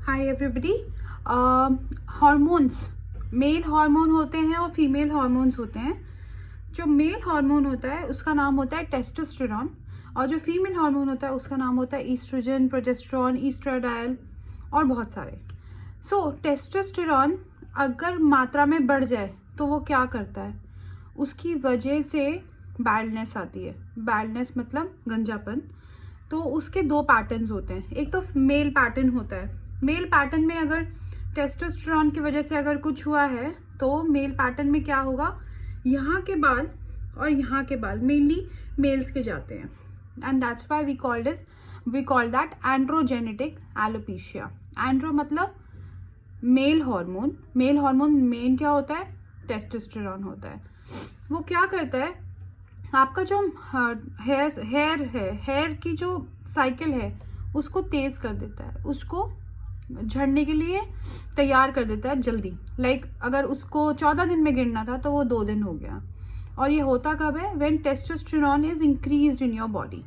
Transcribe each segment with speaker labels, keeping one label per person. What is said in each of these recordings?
Speaker 1: Hi everybody. Hormones, male hormone होते हैं और फीमेल हार्मोन्स होते हैं। जो मेल हार्मोन होता है उसका नाम होता है टेस्टोस्टेरॉन, और जो फीमेल हार्मोन होता है उसका नाम होता है ईस्ट्रोजन, प्रोजेस्टेरॉन, ईस्ट्राडायल और बहुत सारे। सो टेस्टोस्टेरॉन अगर मात्रा में बढ़ जाए तो वो क्या करता है, उसकी वजह से बैडनेस आती है। बैडनेस मतलब गंजापन। तो उसके दो पैटर्न्स होते हैं। एक तो मेल पैटर्न होता है। मेल पैटर्न में अगर टेस्टोस्टेरॉन की वजह से अगर कुछ हुआ है तो मेल पैटर्न में क्या होगा, यहाँ के बाल और यहाँ के बाल मेनली मेल्स के जाते हैं, and that's why we call that androgenetic alopecia. Andro मतलब मेल हार्मोन। मेल हार्मोन मेन क्या होता है, टेस्टोस्टेरॉन होता है। वो क्या करता है, आपका जो हेयर की जो साइकिल है उसको तेज कर देता है, उसको झड़ने के लिए तैयार कर देता है जल्दी। लाइक अगर उसको 14 दिन में गिरना था तो वो 2 दिन हो गया। और ये होता कब है, when testosterone is increased in your body.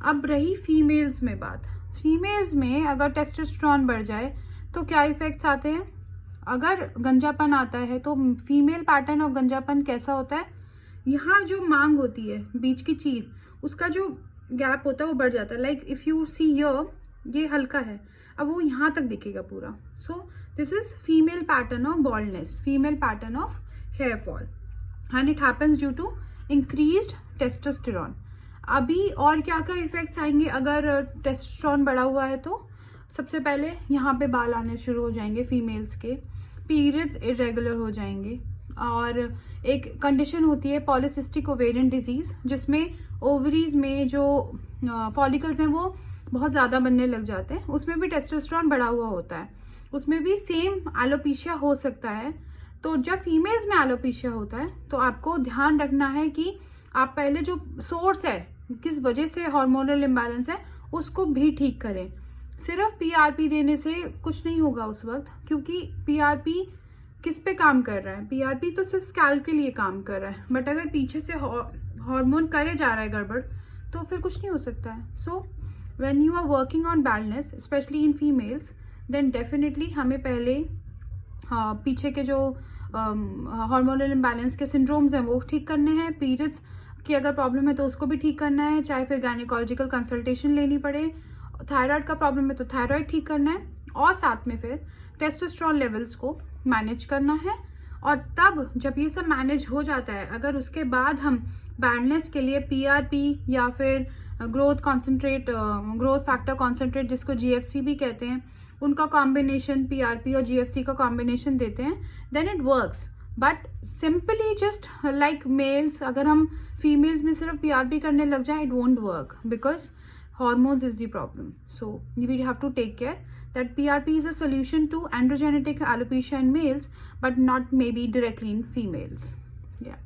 Speaker 1: अब रही फीमेल्स में बात। फीमेल्स में अगर टेस्टोस्टेरॉन बढ़ जाए तो क्या इफेक्ट्स आते हैं। अगर गंजापन आता है तो फीमेल पैटर्न और गंजापन कैसा होता है, यहाँ जो मांग होती है बीच की चीज, उसका जो गैप होता है वो बढ़ जाता है। लाइक इफ यू सी ये हल्का है, अब वो यहाँ तक दिखेगा पूरा। So this is female pattern of baldness, female pattern of hair fall, and it happens due to increased testosterone. अभी और क्या क्या इफेक्ट्स आएंगे अगर टेस्टोस्टेरॉन बढ़ा हुआ है तो, सबसे पहले यहाँ पे बाल आने शुरू हो जाएंगे फीमेल्स के, पीरियड्स इरेगुलर हो जाएंगे, और एक कंडीशन होती है पॉलीसिस्टिक ओवेरियन डिजीज, जिसमें ओवरीज में जो फॉलिकल्स हैं वो बहुत ज़्यादा बनने लग जाते हैं। उसमें भी टेस्टोस्टेरॉन बढ़ा हुआ होता है, उसमें भी सेम एलोपेशिया हो सकता है। तो जब फीमेल्स में एलोपेशिया होता है तो आपको ध्यान रखना है कि आप पहले जो सोर्स है, किस वजह से हार्मोनल इम्बैलेंस है, उसको भी ठीक करें। सिर्फ पीआरपी देने से कुछ नहीं होगा उस वक्त, क्योंकि पीआरपी किस पे काम कर रहा है, पीआरपी तो सिर्फ स्कैल्प के लिए काम कर रहा है, बट अगर पीछे से हार्मोन करे जा रहा है गड़बड़ तो फिर कुछ नहीं हो सकता है। So when you are working on baldness specially in females, then definitely हमें पहले पीछे के जो हार्मोनल इम्बैलेंस के सिंड्रोम्स हैं वो ठीक करने हैं। पीरियड्स की अगर प्रॉब्लम है तो उसको भी ठीक करना है, चाहे फिर गायनेकोलॉजिकल कंसल्टेशन लेनी पड़े। थायराइड का प्रॉब्लम है तो थायराइड ठीक करना है, और साथ में फिर टेस्टोस्टेरॉन लेवल्स को मैनेज करना है। और तब जब ये सब मैनेज हो जाता है, अगर उसके बाद हम बैडनेस के लिए पीआरपी या फिर ग्रोथ फैक्टर कॉन्सेंट्रेट, जिसको जीएफसी भी कहते हैं, उनका कॉम्बिनेशन, पीआरपी और जीएफसी का कॉम्बिनेशन देते हैं, then it works. But simply just like males, अगर हम फीमेल्स में सिर्फ पीआरपी करने लग जाए, it won't work, because hormones is the problem. So we have to take care that PRP is a solution to androgenetic alopecia in males, but not maybe directly in females. Yeah.